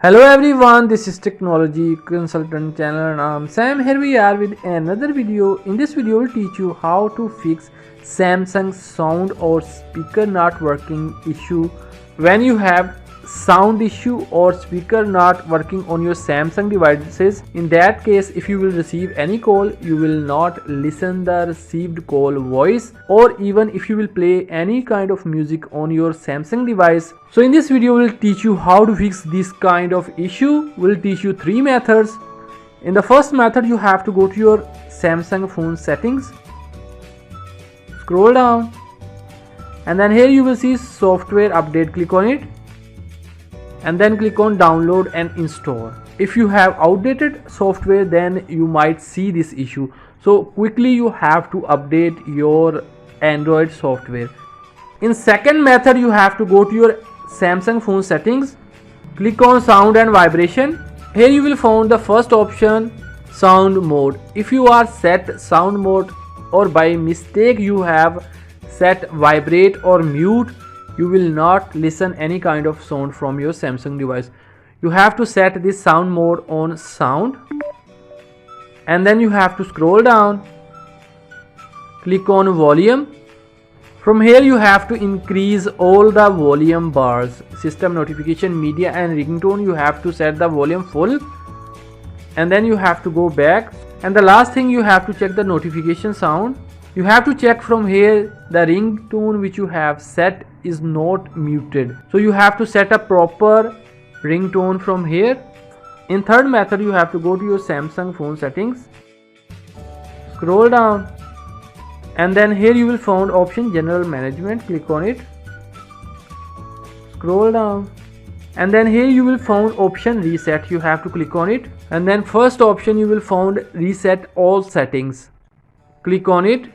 Hello everyone, this is Technology Consultant channel and I'm Sam. Here we are with another video. In this video we'll teach you how to fix Samsung sound or speaker not working issue. When you have sound issue or speaker not working on your Samsung devices, in that case if you will receive any call, you will not listen the received call voice, or even if you will play any kind of music on your Samsung device. So in this video we'll teach you how to fix this kind of issue. We'll teach you 3 methods. In the first method, you have to go to your Samsung phone settings, scroll down, and then here you will see software update. Click on it and then click on download and install. If you have outdated software, then you might see this issue. So quickly you have to update your Android software. In second method, you have to go to your Samsung phone settings, click on sound and vibration. Here you will find the first option, sound mode. If you are set sound mode or by mistake you have set vibrate or mute, you will not listen any kind of sound from your Samsung device. You have to set this sound mode on sound, and then you have to scroll down, click on volume. From here you have to increase all the volume bars, system notification, media and ringtone. You have to set the volume full, and then you have to go back, and the last thing you have to check the notification sound. You have to check from here the ringtone which you have set is not muted. So you have to set a proper ringtone from here. In third method, you have to go to your Samsung phone settings, scroll down, and then here you will find option general management. Click on it, scroll down, and then here you will find option reset. You have to click on it, and then first option you will find reset all settings. Click on it,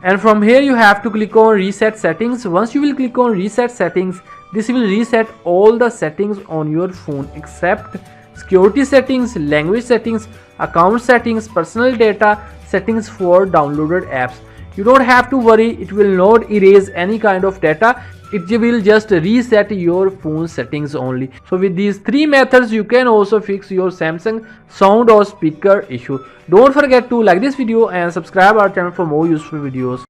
and from here you have to click on reset settings. Once you will click on reset settings, this will reset all the settings on your phone except security settings, language settings, account settings, personal data settings for downloaded apps. You don't have to worry, it will not erase any kind of data. It will just reset your phone settings only. So with these 3 methods you can also fix your Samsung sound or speaker issue. Don't forget to like this video and subscribe our channel for more useful videos.